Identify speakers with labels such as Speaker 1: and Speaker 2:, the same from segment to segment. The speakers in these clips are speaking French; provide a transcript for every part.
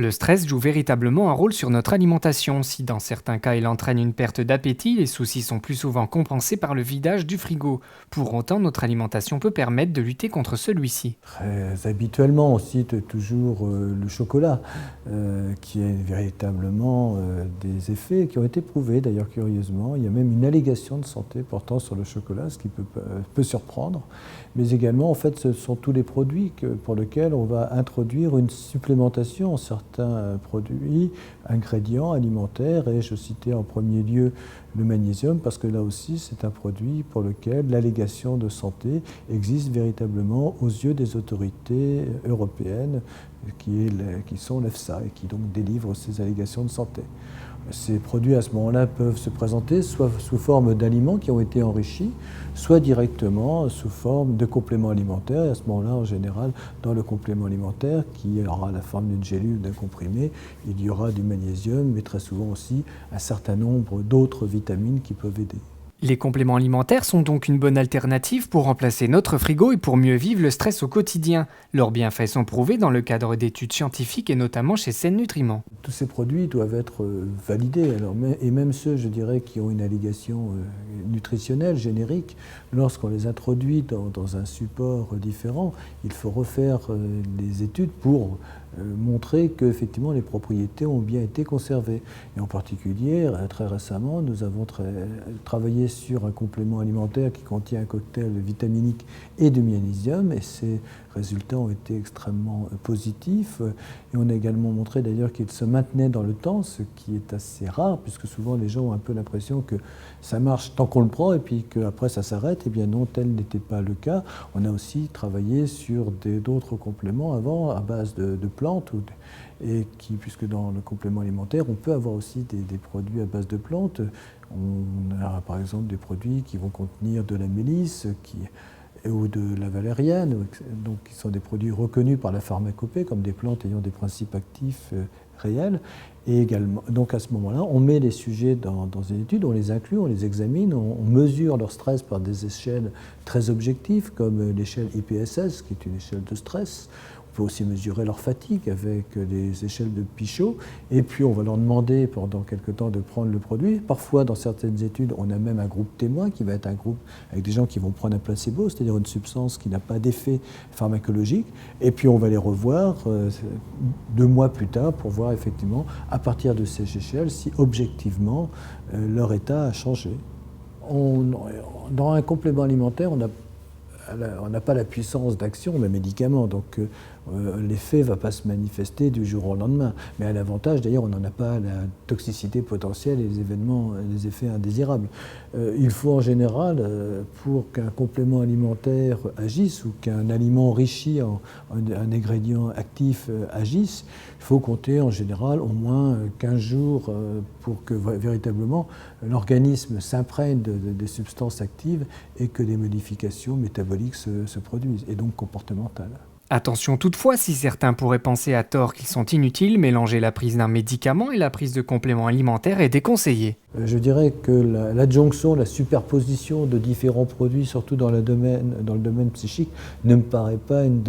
Speaker 1: Le stress joue véritablement un rôle sur notre alimentation. Si dans certains cas il entraîne une perte d'appétit, les soucis sont plus souvent compensés par le vidage du frigo. Pour autant, notre alimentation peut permettre de lutter contre celui-ci.
Speaker 2: Très habituellement, on cite toujours le chocolat, qui a véritablement des effets qui ont été prouvés, d'ailleurs curieusement. Il y a même une allégation de santé portant sur le chocolat, ce qui peut surprendre. Mais également, en fait, ce sont tous les produits pour lesquels on va introduire une supplémentation en certains produits, ingrédients alimentaires. Et je citais en premier lieu le magnésium, parce que là aussi, c'est un produit pour lequel l'allégation de santé existe véritablement aux yeux des autorités européennes, qui sont l'EFSA, et qui donc délivrent ces allégations de santé. Ces produits, à ce moment-là, peuvent se présenter soit sous forme d'aliments qui ont été enrichis, soit directement sous forme de compléments alimentaires. Et à ce moment-là, en général, dans le complément alimentaire, qui aura la forme d'une gélule, d'un comprimé, il y aura du magnésium, mais très souvent aussi un certain nombre d'autres vitamines qui peuvent aider.
Speaker 1: Les compléments alimentaires sont donc une bonne alternative pour remplacer notre frigo et pour mieux vivre le stress au quotidien. Leurs bienfaits sont prouvés dans le cadre d'études scientifiques et notamment chez Sen Nutriments.
Speaker 2: Tous ces produits doivent être validés, et même ceux, je dirais, qui ont une allégation nutritionnelle générique, lorsqu'on les introduit dans un support différent, il faut refaire les études pour montrer qu'effectivement les propriétés ont bien été conservées. Et en particulier, très récemment, nous avons travaillé sur un complément alimentaire qui contient un cocktail vitaminique et de magnésium, et ces résultats ont été extrêmement positifs. Et on a également montré d'ailleurs qu'il se maintenait dans le temps, ce qui est assez rare, puisque souvent les gens ont un peu l'impression que ça marche tant qu'on le prend et puis qu'après ça s'arrête. Eh bien non, tel n'était pas le cas. On a aussi travaillé sur d'autres compléments avant à base de plantes, puisque dans le complément alimentaire, on peut avoir aussi des produits à base de plantes. On a par exemple des produits qui vont contenir de la mélisse, ou de la valériane, donc qui sont des produits reconnus par la pharmacopée comme des plantes ayant des principes actifs réels. Et également, donc à ce moment-là, on met les sujets dans une étude, on les inclut, on les examine, on mesure leur stress par des échelles très objectives, comme l'échelle IPSS, qui est une échelle de stress. On peut aussi mesurer leur fatigue avec les échelles de Pichot. Et puis on va leur demander pendant quelque temps de prendre le produit. Parfois, dans certaines études, on a même un groupe témoin qui va être un groupe avec des gens qui vont prendre un placebo, c'est-à-dire une substance qui n'a pas d'effet pharmacologique. Et puis on va les revoir 2 mois plus tard pour voir effectivement, à partir de ces échelles, si objectivement leur état a changé. Dans un complément alimentaire, on n'a pas la puissance d'action d'un médicament, donc l'effet ne va pas se manifester du jour au lendemain. Mais à l'avantage, d'ailleurs, on n'en a pas la toxicité potentielle et les effets indésirables. Il faut en général, pour qu'un complément alimentaire agisse ou qu'un aliment enrichi en un ingrédient actif agisse, il faut compter en général au moins 15 jours pour que véritablement l'organisme s'imprègne des substances actives et que des modifications métaboliques se produisent, et donc comportementales.
Speaker 1: Attention toutefois, si certains pourraient penser à tort qu'ils sont inutiles, mélanger la prise d'un médicament et la prise de compléments alimentaires est déconseillé.
Speaker 2: Je dirais que l'adjonction, la superposition de différents produits, surtout dans le domaine psychique, ne me paraît pas une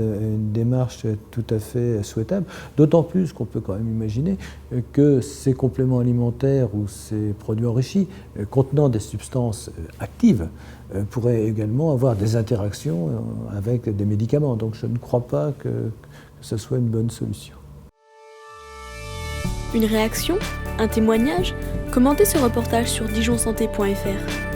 Speaker 2: démarche tout à fait souhaitable. D'autant plus qu'on peut quand même imaginer que ces compléments alimentaires ou ces produits enrichis contenant des substances actives pourraient également avoir des interactions avec des médicaments. Donc je ne crois pas que ce soit une bonne solution.
Speaker 3: Une réaction? Un témoignage? Commentez ce reportage sur dijonsanté.fr.